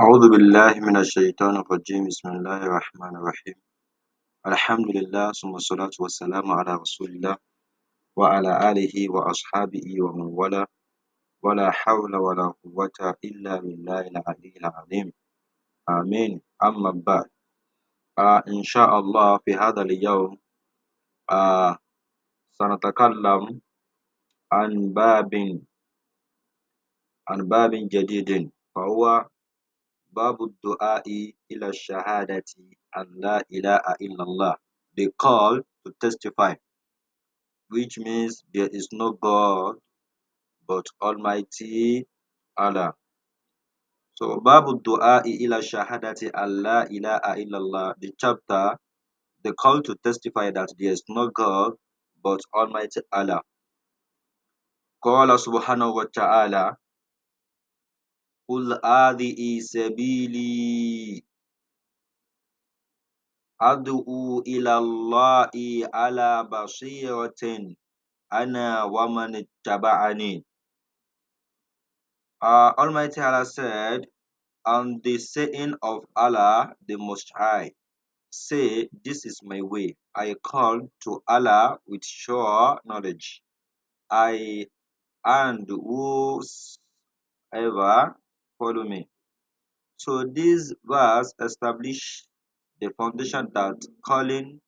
أعوذ بالله من الشيطان الرجيم بسم الله الرحمن الرحيم الحمد لله ثم الصلاة والسلام على رسول الله وعلى آله وأصحابه ومن والاه ولا حول ولا قوة إلا بالله العلي العظيم آمين أما بعد إن شاء الله في هذا اليوم آه سنتكلم عن باب جديد فهو باب الدعاء إلى الشهادة أن لا إله إلا الله. The call to testify, which means there is no God but Almighty Allah. So, Babu Du'a ila Shahadati Allah ilaha illallah, the chapter, the call to testify that there is no God but Almighty Allah. Qala subhanahu wa ta'ala, Qul adhi'i sabili ad'u ila Allahi ala basiratin ana wa man ittaba'ani. Almighty Allah said, on the saying of Allah the Most High, say, this is my way. I call to Allah with sure knowledge. I and whosoever follow me. So this verse establish the foundation that calling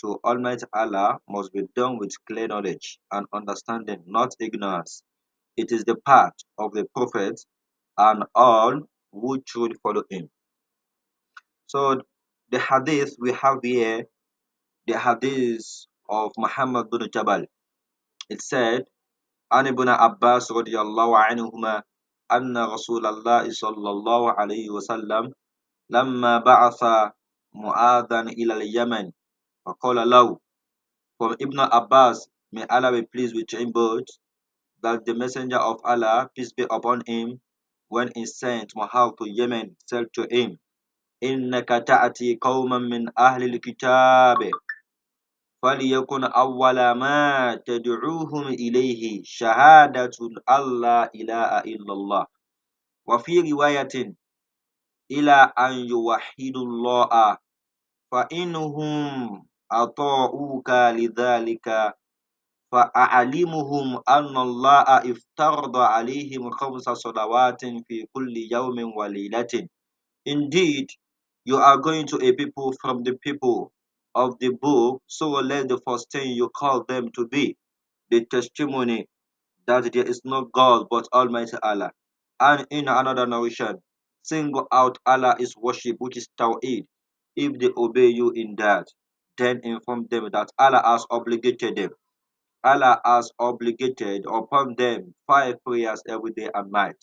to Almighty Allah must be done with clear knowledge and understanding, not ignorance. It is the path of the Prophet and all who should follow him. So the hadith we have here, the hadith of Muhammad bin Jabal, it said, عن ابن عباس رضي الله عنهما أن رسول الله صلى الله عليه وسلم لما بعث معاذا إلى اليمن فقال له, from Ibn Abbas, may Allah be pleased with him both, that the messenger of Allah, peace be upon him, when he sent Muhammad to Yemen, said to him, إنك تأتي قوما من أهل الكتاب فليكن أول ما تدعوهم إليه شهادة أن لا إله إلا الله وفي رواية إلى أن يوحدوا الله فإنهم أطاعوك لذلك فأعلمهم أن الله افترض عليهم 5 صلوات في كل يوم وليلة. Indeed, you are going to a people from the people of the book, so let the first thing you call them to be the testimony that there is no God but Almighty Allah. And in another narration, single out Allah is worship, which is Tawheed. If they obey you in that, then inform them that Allah has obligated them. Allah has obligated upon them 5 prayers every day and night.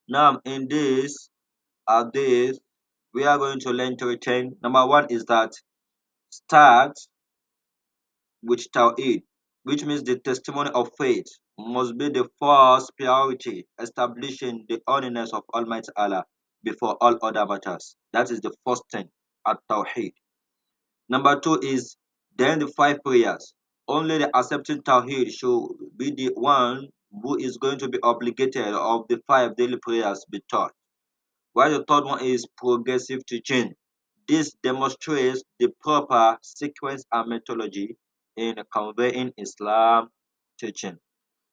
Now, in this, we are going to learn to retain. Number one is that start with Tawheed, which means the testimony of faith must be the first priority, establishing the holiness of Almighty Allah before all other matters. That is the first thing at Tawheed. Number two is then the 5 prayers. Only the accepting Tawheed should be the one who is going to be obligated of the 5 daily prayers be taught. While the third one is progressive teaching. This demonstrates the proper sequence and methodology in conveying Islam teaching.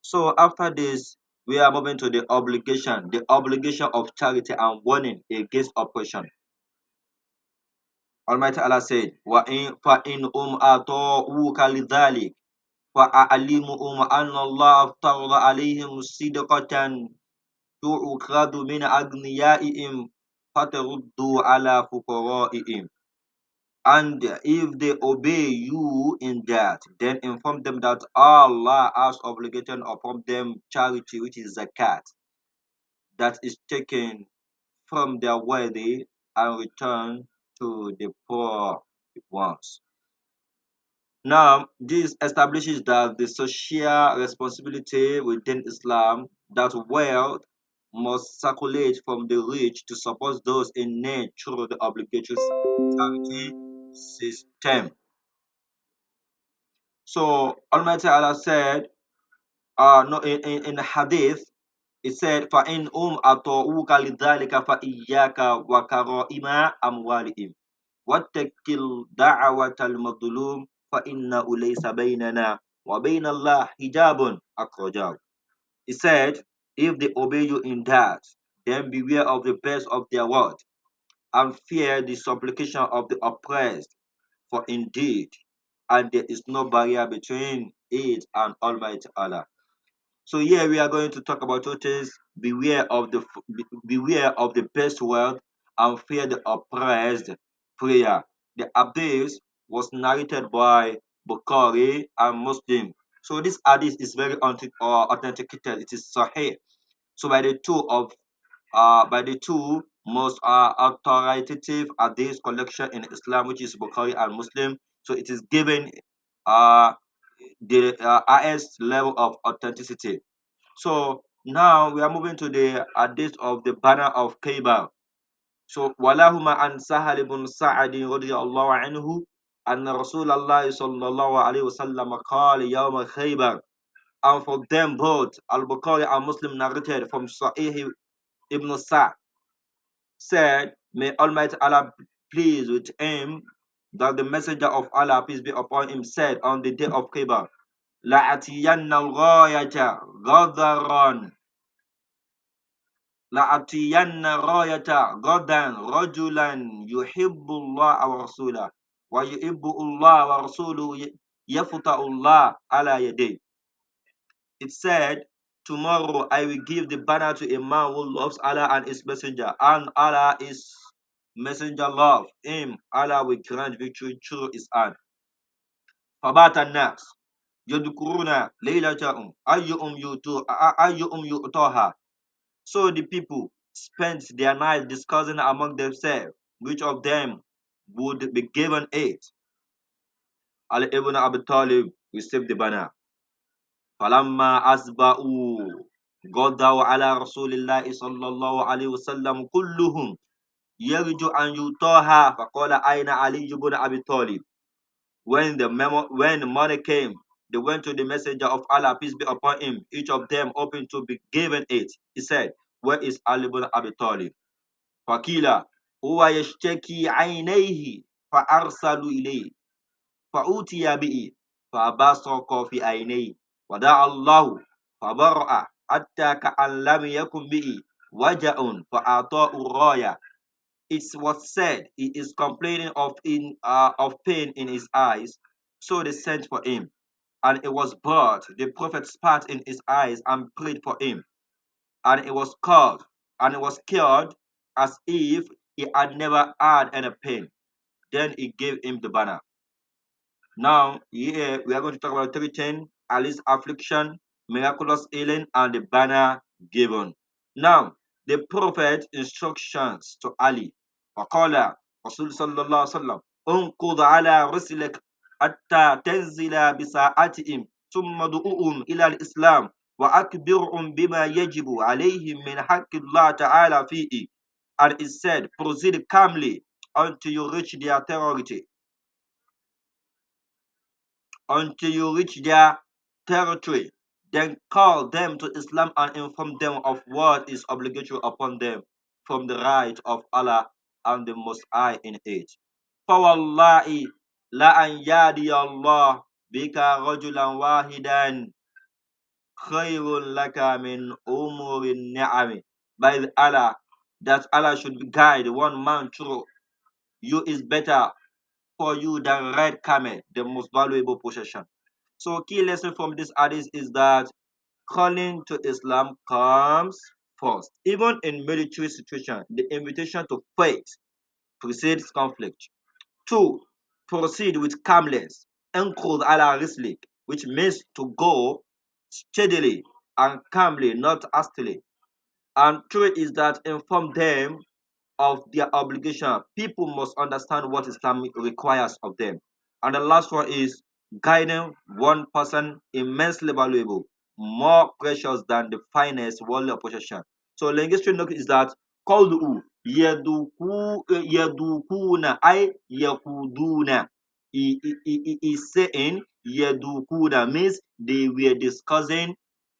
So after this, we are moving to the obligation of charity and warning against oppression. Almighty Allah said, وَإِنْ فَإِنْ أَطَاعُوكَ لِذَلِكَ فَأَعْلِمُهُمْ أَنَّ اللَّهَ افْتَرَضَ عَلَيْهِمْ صِدْقَةً تُؤْخَذُ مِنْ أَغْنِيَائِهِمْ فَتَرُدُّ عَلَى فُقَرَائِهِمْ. And if they obey you in that, then inform them that Allah has obligated upon them charity, which is zakat, that is taken from their wealthy and returned to the poor ones. Now, this establishes that the social responsibility within Islam, that wealth must circulate from the rich to support those in need through the obligatory charity system. So Almighty Allah said, no, in the hadith, It said, فَإِنْ أَطَاعُوكَ لِذَلِكَ فَإِيَّاكَ وَكَرَائِمَ أَمْوَالِهِمْ وَاتَّقِ دَعْوَةَ الْمَظْلُومِ فَإِنَّهُ لَيْسَ بَيْنَنَا وَبَيْنَ اللَّهِ حِجَابٌ أَخْرَجَهُ. He said, if they obey you in that, then beware of the best of their word, and fear the supplication of the oppressed, for indeed, and there is no barrier between it and Almighty Allah. So here we are going to talk about two things: beware of the best word, and fear the oppressed prayer. The hadith was narrated by Bukhari and Muslim. So this hadith is very authenticated. It is sahih. So by the two most authoritative hadith collection in Islam, which is Bukhari and Muslim. So it is given uh, the highest level of authenticity. So now we are moving to the hadith of the banner of Kaaba. So walahuma an Sahal ibn Sa'ad radiyallahu anhu anna Rasulullah sallallahu alayhi wa sallam qala yawm Khaybar. And for them both, Al-Bukhari and Muslim narrated from Sahih ibn Sa'ad said, may Almighty Allah be pleased with him, that the messenger of Allah, peace be upon him, said on the day of Khaybar, لَأَتِيَنَّ الْغَايَةَ غَدَرًا لأتين راية غدا رجلا يحب الله ورسوله ويحب الله ورسوله يفتح الله على يديه. It said, tomorrow I will give the banner to a man who loves Allah and his messenger, and Allah is messenger love him. Allah will grant victory through his hand. فبات الناس يذكرون ليلتهم أيهم يؤتوها. So the people spent their night discussing among themselves which of them would be given it. Ali ibn Abi Talib received the banner. فَلَمَّا أَصْبَحُوا غَدَوْا عَلَى رَسُولِ اللَّهِ صَلَّى اللَّهُ عَلَيْهِ وسلم كُلُّهُم يَرْجُو أَنْ يُؤْتَاهَا فَقَالَ أَيْنَ عَلِيُّ بْنُ أَبِي طَالِبٍ. When the money came, they went to the messenger of Allah, peace be upon him, each of them hoping to be given it. He said, where is Ali ibn Abi Talib? فقيل هو يشتكي عينيه فأرسلوا إليه فأوتي به فبصق في عينيه ودعا الله فبرأ حتى كأن لم يكن به وجع فأعطاه الراية. It was said he is complaining of pain in his eyes, so they sent for him, and it was brought. The prophet spat in his eyes and prayed for him, and it was cured as if he had never had any pain. Then he gave him the banner. Now, here we are going to talk about 310, Ali's affliction, miraculous healing, and the banner given. Now, the prophet instructions to Ali. وقال رسول صلى الله عليه وسلم انقض على رسلك حتى تنزل بساعتهم ثم دعوهم إلى الإسلام وأكبرهم بما يجب عليهم من حق الله تعالى فيه. And it said, proceed calmly until you reach their territory, then call them to Islam and inform them of what is obligatory upon them from the right of Allah and the Most High in it. فَوَاللَّهِ لَأَنْ يَهْدِيَ اللَّهُ بِكَ رَجُلًا وَاحِدًا خَيْرٌ لَكَ مِنْ أُمُورِ النِّعَمِ. By the Allah, that Allah should guide one man through you is better for you than red camel, the most valuable possession. So key lesson from this hadith is that calling to Islam comes first. Even in military situation, the invitation to faith precedes conflict. Two, proceed with calmness, enqud ala rislik, which means to go steadily and calmly, not hastily. And three is that inform them of their obligation. People must understand what Islam requires of them. And the last one is guiding one person immensely valuable, more precious than the finest worldly possession. So linguistic note is that قوله يدوكون أي يقودون. He is saying يدوكون means they were discussing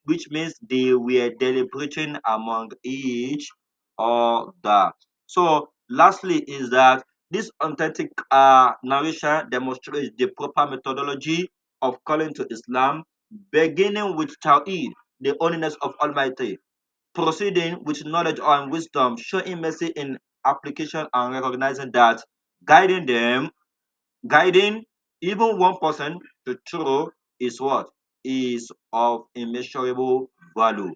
which means they were deliberating among each other. So, lastly, is that this authentic narration demonstrates the proper methodology of calling to Islam, beginning with Tawheed, the holiness of Almighty, proceeding with knowledge and wisdom, showing mercy in application and recognizing that guiding them, guiding even one person to true is what? Is of immeasurable value.